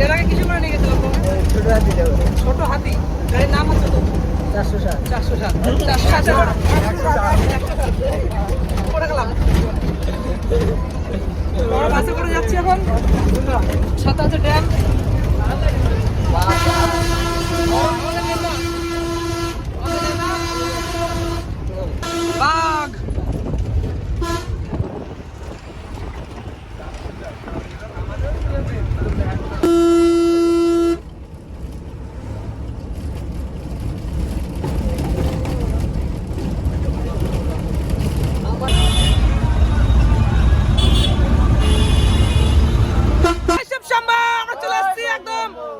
এর আগে কিছু করে নিয়ে গেছিলাম ছোট হাতি যাবো। ছোট হাতি গাড়ির নাম হচ্ছে তো 407 পড়ে গেলাম। আমরা বাসে করে যাচ্ছি এখন। সাথে আছে ড্যাম। বাঘ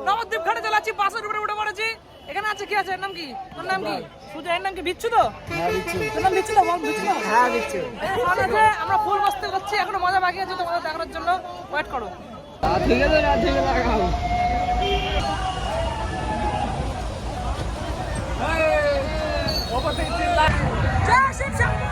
নবদ্বীপ ঘাটে চালাচ্ছি, বাসের উপরে উঠে পড়েছি। এখানে আছে কি আছে, এর নাম কি? তোর নাম কি? সুজা, এর নাম কি? বিচ্ছু তো? হ্যাঁ বিচ্ছু। তোর নাম বিচ্ছু তো? বল বিচ্ছু তো? হ্যাঁ বিচ্ছু। আমরা ফুল মস্তি করছি, এখনো মজা বাকি আছে, তোমাদের দেখানোর জন্য ওয়েট করো। ঠিক আছে, ঠিক আছে, লাগাও। জয় শিব শম্ভু।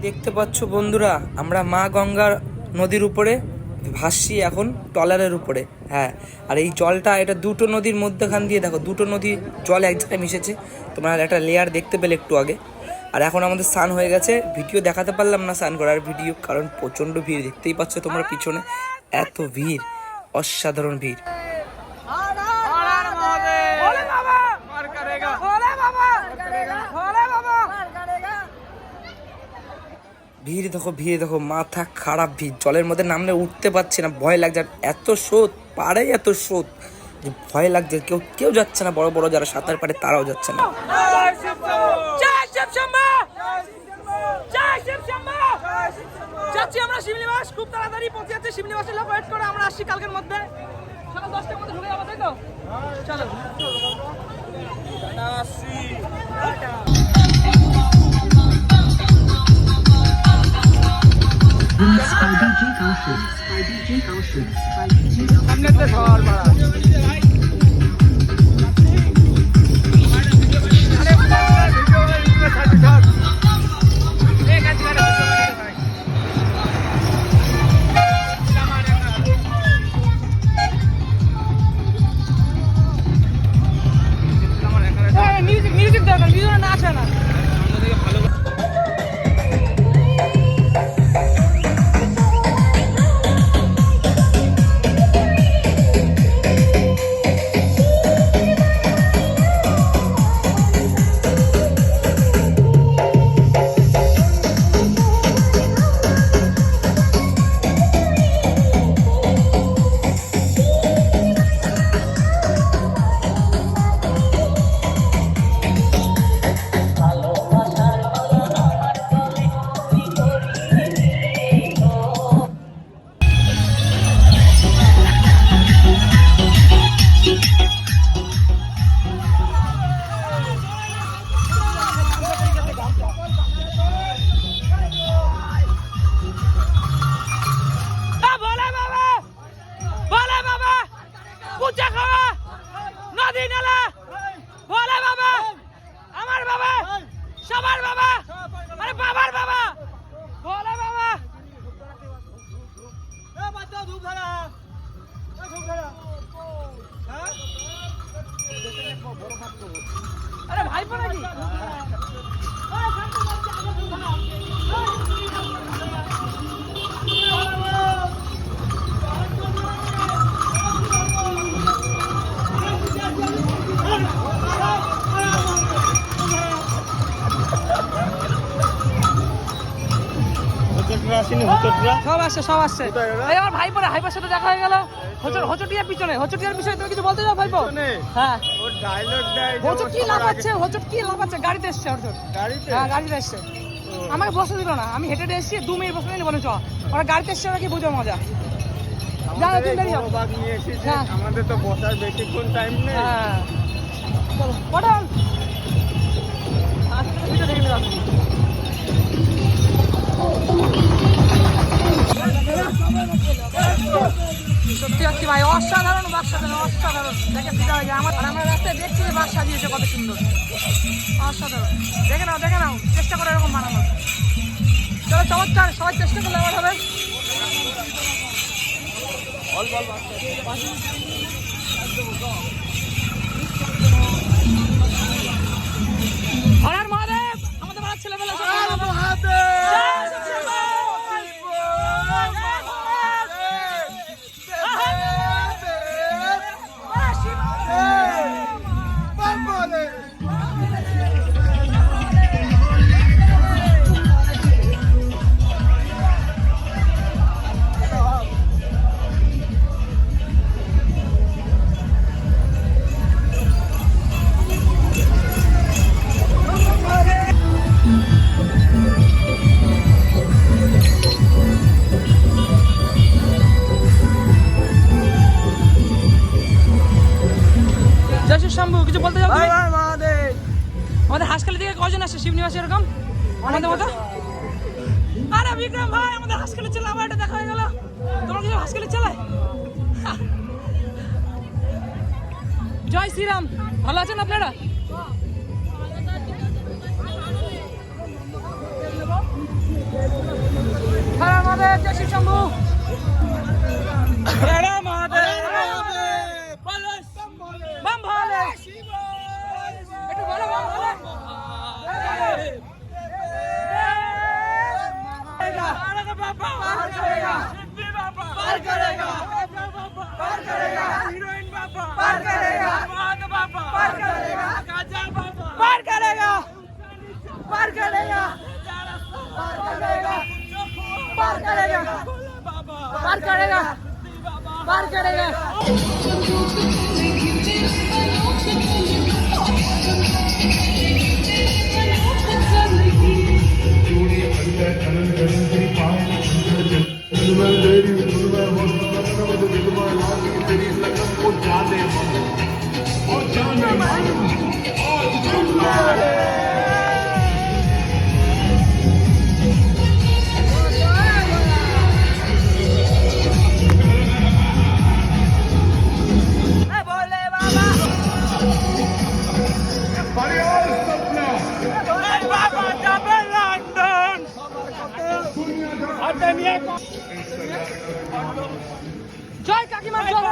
দেখতে পাচ্ছ বন্ধুরা, আমরা মা গঙ্গার নদীর উপরে ভাসছি এখন, ট্রলারের উপরে। হ্যাঁ, আর এই জলটা, এটা দুটো নদীর মধ্যখান দিয়ে দেখো, দুটো নদীর জল এক জায়গায় মিশেছে। তোমরা একটা লেয়ার দেখতে পেলে একটু আগে। আর এখন আমাদের স্নান হয়ে গেছে। ভিডিও দেখাতে পারলাম না স্নান করার ভিডিও, কারণ প্রচণ্ড ভিড়। দেখতেই পাচ্ছ তোমরা পিছনে, এত ভিড়, অসাধারণ ভিড়। ভিড় দেখো, ভিড় দেখো, মাথা খারাপ ভিড়। জলের মধ্যে নামলে উঠতে পারছে না, ভয় লাগছে। এত স্রোত, পাড়ে এত স্রোত যে ভয় লাগছে। কেউ কেউ যাচ্ছে না, বড় বড় যারা সাঁতার পারে তারাও যাচ্ছে না। যাচ্ছি আমরা শিমলিবাস, খুব তাড়াতাড়ি পৌঁছে যাচ্ছে শিমলিবাসের লোক ওয়েট করে। আমরা আসছি কালকের মধ্যে, সকাল 10টার মধ্যে ঢুকে যাবো, তাই তো? চলো মিউজিক দরকার, মিউজিক না আসে না। সবার বাবা, আরে বাবার বাবা, ভোলে বাবা। আরে ভাইপো নাকি? সব আসছে এই আমার ভাইপো ভাইপোর সাথে দেখা হয়ে গেল হোচটিয়ার পিছনে তুমি কিছু বলতে চাও ভাইপো? হ্যাঁ ওর ডায়লগ দেয় হোচট কি লাফাচ্ছে গাড়িতে এসছে হ্যাঁ গাড়িতে এসছে আমাকে বসতে দিল না, আমি হেঁটে এসেছি 2 মিনিট বসে নিয়ে বলে চ ওরা গাড়িতে এসছে ওরা কি বুঝো মজা। জানো তুমি বেরিয়ে যাও। হ্যাঁ। আমাদের তো বসার বেশিক্ষণ টাইম নেই। হ্যাঁ চলো পটল ভিডিও দেখে নিলাম। সত্যি সত্যি ভাই অসাধারণ বাক্স অসাধারণ দেখে ফিদা হয়ে যায় আমার। আর আমরা রাস্তায় দেখছি যে বাক্স সাজিয়েছে কত সুন্দর অসাধারণ। দেখে নাও চেষ্টা করে এরকম বানানোর। চলো চমৎকার সবাই চেষ্টা করলে আমার হবে। হরার মহাদেব আমাদের মার ছেলেবেলা শম্ভু কিছু বলতে যাও? আমাদের হাসখালি থেকে কজন আসছে শিবনিবাস এরকম আমাদের মতো? আরে বিক্রম ভাই আমাদের হাসখালি ছেলে আবার এটা দেখা হয়ে গেল। তোমার কিছু হাসখালি ছেলে? জয় শ্রীরাম, ভালো আছেন আপনারা? হ্যাঁ আমাদের জয় শিব শম্ভু। पार करेगा জয় কাকিমা জয়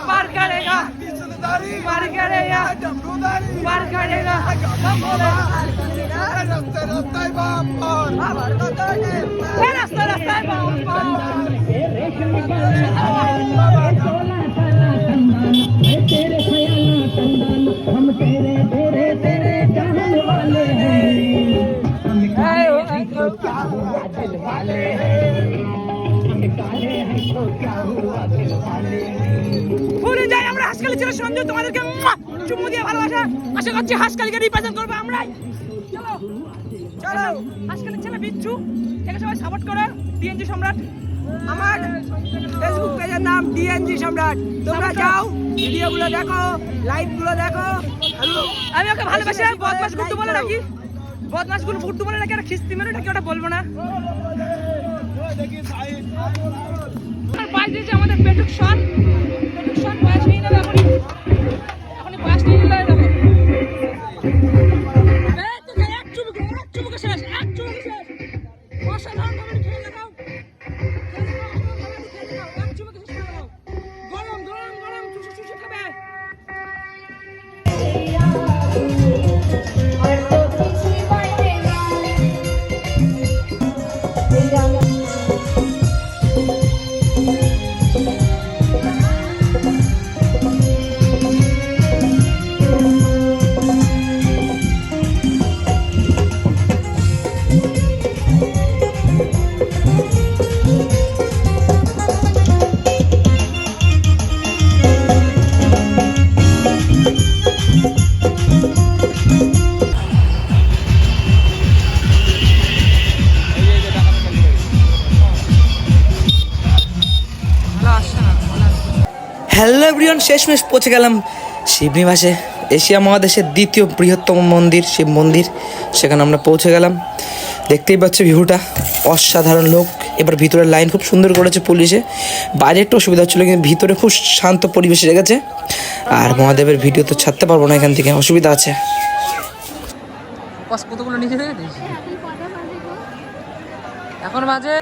पार करेगा पार करेगा पार करेगा रास्ता रास्ता तेरे खयाल तंदन हम तेरे तेरे तेरे चाहने वाले हैं हम काले हैं तो क्या हुआ दिल वाले हम काले हैं तो क्या हुआ दिल वाले ভুলে যাই আমরা হাসখালি ছেলে সঞ্জয় তোমাদেরকে চুমু দিয়ে ভালোবাসা আশা করছি হাসখালিকে রিপ্রেজেন্ট করবে আমরাই। চলো চলো হাসখালি ছেলে বিচ্ছু একে সবাই সাপোর্ট করো। ডিএনজি সম্রাট আমার ফেসবুক পেজের নাম ডিএনজি সম্রাট। তোমরা যাও ভিডিওগুলো দেখো লাইভগুলো দেখো। আমি ওকে ভালোবাসি। বদমাস গুড্ডু বলে নাকি বদমাস গুড্ডু বলে নাকি আর খিস্তি মেরে নাকি ওটা বলবো না। পাঁচ দিয়েছে আমাদের পেটুক শন পাঁচ নিয়ে নেবে এখনই পাঁচ নিয়ে নিলে দেখো এক চুমুকে শেষ অসাধারণ ভাবে খেলে দেখাও এক চুমুকে শেষ করে দাও। গরম গরম গরম চুষে চুষে খাবে। হ্যালো এভরিওয়ান, শেষমেশ পৌঁছে গেলাম শিবনিবাসে, এশিয়া মহাদেশের দ্বিতীয় বৃহত্তম মন্দির, শিব মন্দির। সেখানে আমরা পৌঁছে গেলাম। দেখতেই পাচ্ছি ভিউটা অসাধারণ। লোক এবার ভিতরের লাইন খুব সুন্দর করেছে পুলিশে। বাইরে একটু অসুবিধা হচ্ছিলো, কিন্তু ভিতরে খুব শান্ত পরিবেশে রেখেছে। আর মহাদেবের ভিডিও তো ছাড়তে পারবো না, এখান থেকে অসুবিধা আছে। কতগুলো নিচে দেখেছিস? এখন বাজে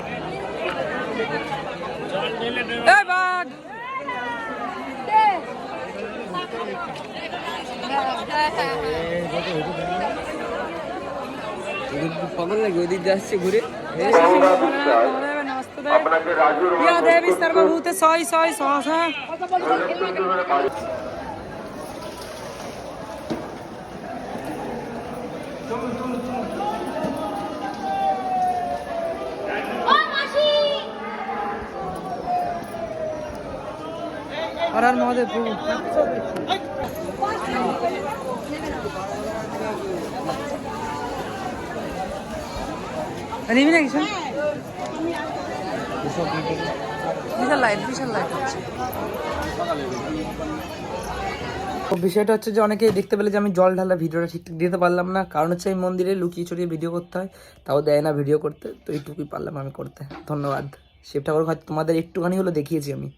পাগল লাগে ওদিক যাচ্ছে ঘুরে। দেবী সর্বভূতে সয় সয় সহসা। হর হর মহাদেব প্রভু। নিবি না কিছু? বিশাল লাইট হচ্ছে। বিষয়টা হচ্ছে যে অনেকেই দেখতে পেলে যে আমি জল ঢালা ভিডিওটা ঠিকঠাক দিতে পারলাম না, কারণ হচ্ছে এই মন্দিরে লুকিয়ে ছড়িয়ে ভিডিও করতে হয়, তাও দেয় না ভিডিও করতে। তো এইটুকুই পারলাম আমি করতে। ধন্যবাদ। শিব ঠাকুর হয়তো তোমাদের একটুখানি হলো দেখিয়েছি আমি।